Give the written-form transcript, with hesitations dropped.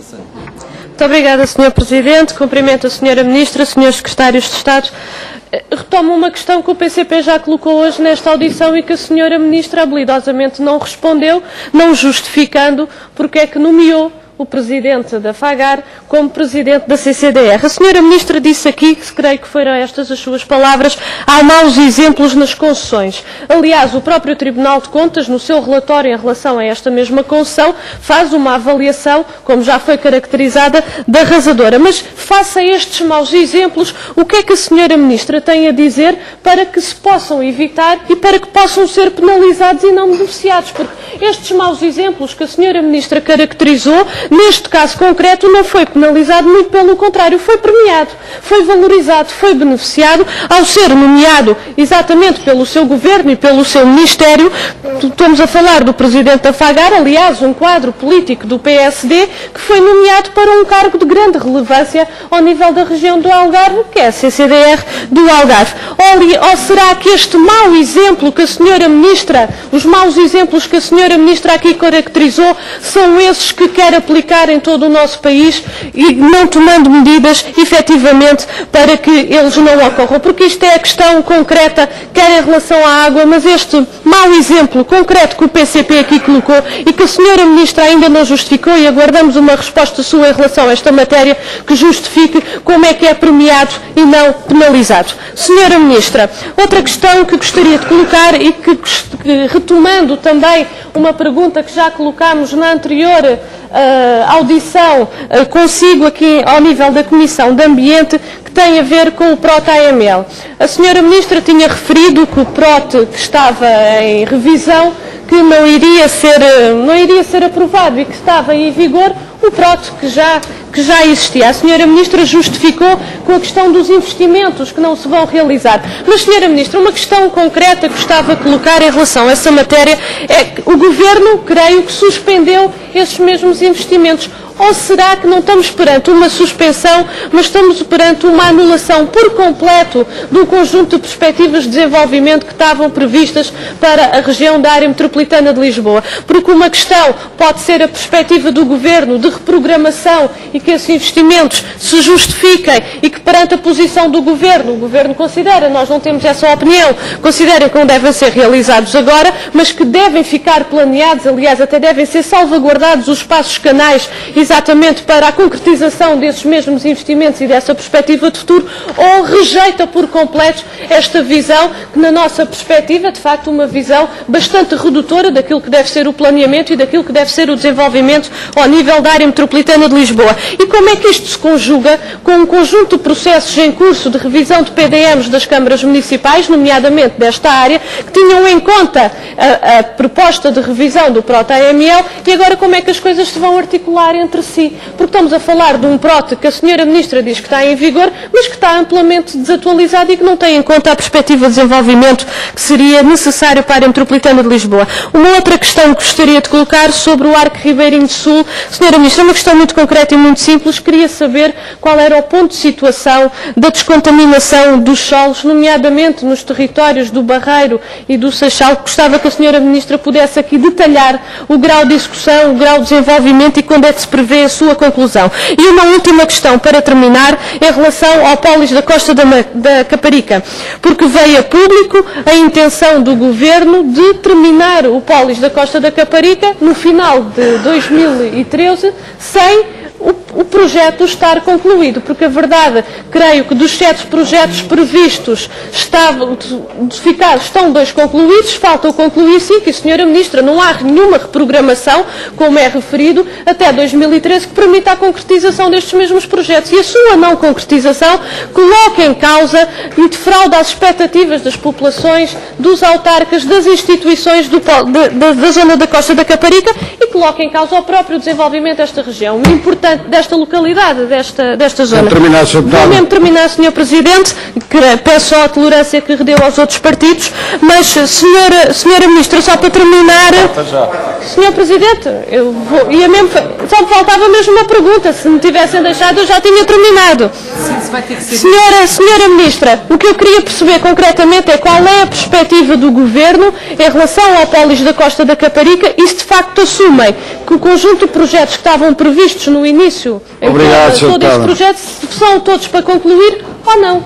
Muito obrigada, Sr. Presidente. Cumprimento a Sra. Ministra, Srs. Secretários de Estado. Retomo uma questão que o PCP já colocou hoje nesta audição e que a Sra. Ministra habilidosamente não respondeu, não justificando porque é que nomeou o Presidente da FAGAR como Presidente da CCDR. A Sra. Ministra disse aqui, creio que foram estas as suas palavras, há maus exemplos nas concessões. Aliás, o próprio Tribunal de Contas, no seu relatório em relação a esta mesma concessão, faz uma avaliação, como já foi caracterizada, da arrasadora. Mas, face a estes maus exemplos, o que é que a Sra. Ministra tem a dizer para que se possam evitar e para que possam ser penalizados e não beneficiados? Porque estes maus exemplos que a Sra. Ministra caracterizou, neste caso concreto, não foi penalizado, muito pelo contrário, foi premiado, foi valorizado, foi beneficiado ao ser nomeado exatamente pelo seu governo e pelo seu ministério. Estamos a falar do Presidente da FAGAR, aliás, um quadro político do PSD, que foi nomeado para um cargo de grande relevância ao nível da região do Algarve, que é a CCDR do Algarve. Ou será que este mau exemplo que a Sra. Ministra, os maus exemplos que a Sra. Ministra aqui caracterizou, são esses que quer aplicar em todo o nosso país e não tomando medidas, efetivamente, para que eles não ocorram? Porque isto é a questão concreta, quer em relação à água, mas este mau exemplo concreto que o PCP aqui colocou e que a Sra. Ministra ainda não justificou, e aguardamos uma resposta sua em relação a esta matéria que justifique como é que é premiado e não penalizado. Sra. Ministra, outra questão que gostaria de colocar e que retomando também uma pergunta que já colocámos na anterior audição consigo aqui ao nível da Comissão de Ambiente, que tem a ver com o PROT-AML. A Sra. Ministra tinha referido que o PROT que estava em revisão, que não iria ser aprovado e que estava em vigor o PROT que já existia. A Sra. Ministra justificou com a questão dos investimentos que não se vão realizar. Mas, Sra. Ministra, uma questão concreta que gostava de colocar em relação a essa matéria é que o Governo, creio que suspendeu esses mesmos investimentos. Ou será que não estamos perante uma suspensão, mas estamos perante uma anulação por completo do conjunto de perspectivas de desenvolvimento que estavam previstas para a região da área metropolitana de Lisboa? Porque uma questão pode ser a perspectiva do Governo de reprogramação e que esses investimentos se justifiquem e que perante a posição do Governo, o Governo considera, nós não temos essa opinião, considera que não devem ser realizados agora, mas que devem ficar planeados, aliás, até devem ser salvaguardados os espaços canais exatamente para a concretização desses mesmos investimentos e dessa perspectiva de futuro, ou rejeita por completo esta visão, que na nossa perspectiva, de facto, uma visão bastante redutora daquilo que deve ser o planeamento e daquilo que deve ser o desenvolvimento ao nível da área metropolitana de Lisboa. E como é que isto se conjuga com um conjunto de processos em curso de revisão de PDMs das câmaras municipais, nomeadamente desta área, que tinham em conta a proposta de revisão do PROT-AML, e agora como é que as coisas se vão articular entre si? Porque estamos a falar de um PROT que a Sra. Ministra diz que está em vigor, mas que está amplamente desatualizado e que não tem em conta a perspectiva de desenvolvimento que seria necessário para a área metropolitana de Lisboa. Uma outra questão que gostaria de colocar sobre o Arco Ribeirinho do Sul, Sra. Ministra, é uma questão muito concreta e muito simples. Queria saber qual era o ponto de situação da descontaminação dos solos, nomeadamente nos territórios do Barreiro e do Seixal. Gostava que a Sra. Ministra pudesse aqui detalhar o grau de execução, o grau de desenvolvimento e quando é que se prevê a sua conclusão. E uma última questão para terminar, em relação ao Pólis da Costa da Caparica, porque veio a público a intenção do Governo de terminar o Pólis da Costa da Caparica no final de 2013, sem o projeto estar concluído, porque a verdade, creio que dos 7 projetos previstos estão 2 concluídos, faltam concluir 5 e, Sra. Ministra, não há nenhuma reprogramação, como é referido, até 2013 que permita a concretização destes mesmos projetos. E a sua não concretização coloca em causa e defrauda as expectativas das populações, dos autarcas, das instituições da zona da Costa da Caparica e coloca em causa o próprio desenvolvimento desta região, muito importante desta localidade, desta zona. Vou mesmo terminar, Sr. Presidente, que peço só a tolerância que deu aos outros partidos, mas, Sra. Ministra, só para terminar... Sr. Presidente, eu ia mesmo... Só me faltava mesmo uma pergunta. Se me tivessem deixado, eu já tinha terminado. Senhora Ministra, o que eu queria perceber concretamente é qual é a perspectiva do Governo em relação ao Pólis da Costa da Caparica e se de facto assumem que o conjunto de projetos que estavam previstos no início, Obrigado, todo este projeto, são todos para concluir ou não.